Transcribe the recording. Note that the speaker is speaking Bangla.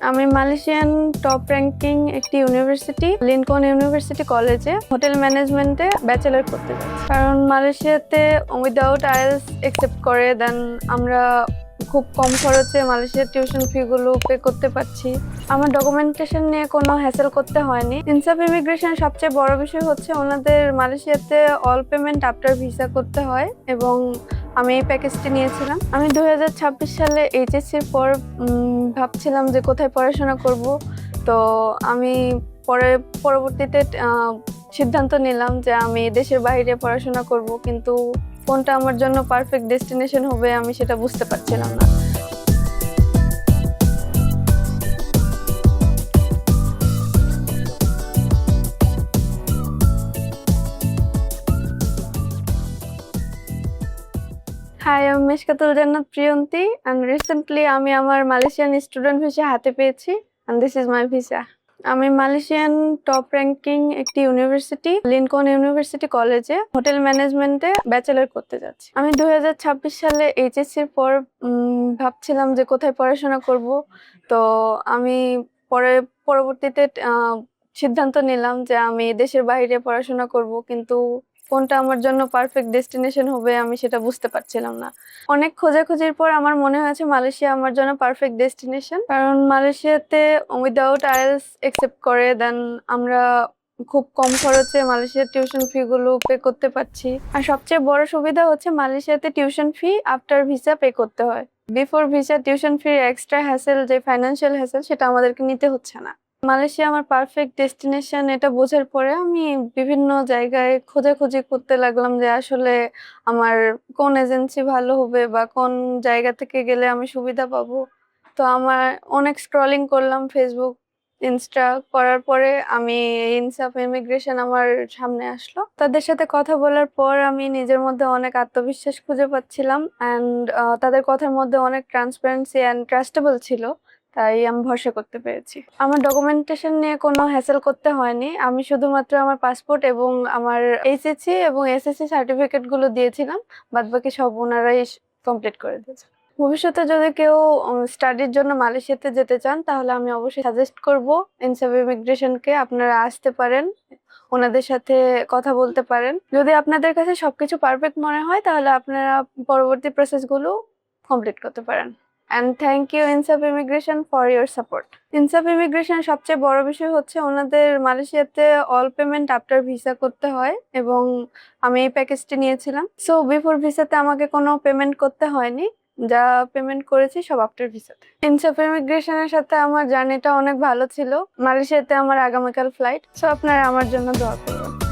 আমি মালয়েশিয়ান টপ র্যাঙ্কিং একটি ইউনিভার্সিটি লিনকন ইউনিভার্সিটি কলেজে হোটেল ম্যানেজমেন্টে ব্যাচেলর করতে যাচ্ছি। কারণ মালয়েশিয়াতে উইদাউট আইএলটিএস একসেপ্ট করে, দেন আমরা খুব কম খরচে মালয়েশিয়ার টিউশন ফি গুলো পে করতে পারছি। আমার ডকুমেন্টেশন নিয়ে কোনো হ্যাসেল করতে হয়নি। ইনসাফ ইমিগ্রেশন সবচেয়ে বড় বিষয় হচ্ছে ওনাদের মালয়েশিয়াতে অল পেমেন্ট আফটার ভিসা করতে হয়, এবং আমি এই প্যাকেজটি নিয়েছিলাম। আমি 2026 সালে এইচএসসির পর ভাবছিলাম যে কোথায় পড়াশোনা করব। তো আমি পরবর্তীতে সিদ্ধান্ত নিলাম যে আমি দেশের বাইরে পড়াশোনা করব, কিন্তু কোনটা আমার জন্য পারফেক্ট ডেস্টিনেশন হবে আমি সেটা বুঝতে পারছিলাম না। হাই, আমি মেশকাতুল জান্নাত প্রিয়ন্তী, and রিসেন্টলি আমি আমার মালয়েশিয়ান স্টুডেন্ট ভিসা হাতে পেয়েছি, and this is my visa. আমি মালয়েশিয়ান টপ র্যাঙ্কিং একটি ইউনিভার্সিটি লিনকন ইউনিভার্সিটি কলেজে হোটেল ম্যানেজমেন্টে ব্যাচেলর করতে যাচ্ছি। আমি 2026 সালে এইচএসসির পর ভাবছিলাম যে কোথায় পড়াশোনা করব। তো আমি পরবর্তীতে সিদ্ধান্ত নিলাম যে আমি দেশের বাইরে পড়াশোনা করব, কিন্তু কোনটা আমার জন্য পারফেক্ট ডেস্টিনেশন হবে আমি সেটা বুঝতে পারছিলাম না। অনেক খোঁজাখুঁজির পর আমার মনে হয়েছে মালয়েশিয়া আমার জন্য পারফেক্ট ডেস্টিনেশন, কারণ মালয়েশিয়াতে উইদাউট আইএলটিএস একসেপ্ট করে, দেন আমরা খুব কম খরচে মালয়েশিয়ার টিউশন ফি গুলো পে করতে পারছি। আর সবচেয়ে বড় সুবিধা হচ্ছে মালয়েশিয়াতে tuition fee after visa pay করতে হয়। বিফোর ভিসা টিউশন ফির এক্সট্রা হ্যাসেল, যে ফাইন্যান্সিয়াল হ্যাসেল, সেটা আমাদেরকে নিতে হচ্ছে না। মালয়েশিয়া আমার পারফেক্ট ডেস্টিনেশন এটা বোঝার পরে আমি বিভিন্ন জায়গায় খোঁজাখুঁজি করতে লাগলাম যে আসলে আমার কোন এজেন্সি ভালো হবে বা কোন জায়গা থেকে গেলে আমি সুবিধা পাবো। তো আমার অনেক স্ক্রলিং করলাম ফেসবুক, ইনস্টা, করার পরে আমি ইনসাফ ইমিগ্রেশন আমার সামনে আসলো। তাদের সাথে কথা বলার পর আমি নিজের মধ্যে অনেক আত্মবিশ্বাস খুঁজে পাচ্ছিলাম, অ্যান্ড তাদের কথার মধ্যে অনেক ট্রান্সপারেন্সি অ্যান্ড ট্রাস্টেবল ছিল, তাই আমি ভরসা করতে পেরেছি। আমার ডকুমেন্টেশন নিয়ে কোনো হ্যাসেল করতে হয়নি। আমি শুধুমাত্র আমার পাসপোর্ট এবং আমার এইচএসসি এবং এসএসসি সার্টিফিকেট গুলো দিয়েছিলাম, বাদবাকি সব ওনারাই কমপ্লিট করে দিয়েছে। ভবিষ্যতে যদি কেউ স্টাডির জন্য মালয়েশিয়াতে যেতে চান, তাহলে আমি অবশ্যই সাজেস্ট করব ইনসাফ ইমিগ্রেশনকে। আপনারা আসতে পারেন, ওনাদের সাথে কথা বলতে পারেন। যদি আপনাদের কাছে সবকিছু পারফেক্ট মনে হয়, তাহলে আপনারা পরবর্তী প্রসেসগুলো কমপ্লিট করতে পারেন। অ্যান্ড থ্যাংক ইউ ইনসাফ ইমিগ্রেশন ফর ইউর সাপোর্ট। ইনসাফ ইমিগ্রেশন সবচেয়ে বড় বিষয় হচ্ছে ওনাদের মালয়েশিয়াতে অল পেমেন্ট আফটার ভিসা করতে হয়, এবং আমি এই প্যাকেজটি নিয়েছিলাম। সো বিফোর ভিসাতে আমাকে কোনো পেমেন্ট করতে হয়নি, যা পেমেন্ট করেছি সব আফটার ভিসাতে। ইনসাফ ইমিগ্রেশনের সাথে আমার জার্নিটা অনেক ভালো ছিল। মালয়েশিয়াতে আমার আগামীকাল ফ্লাইট, সো আপনারা আমার জন্য দোয়া করবেন।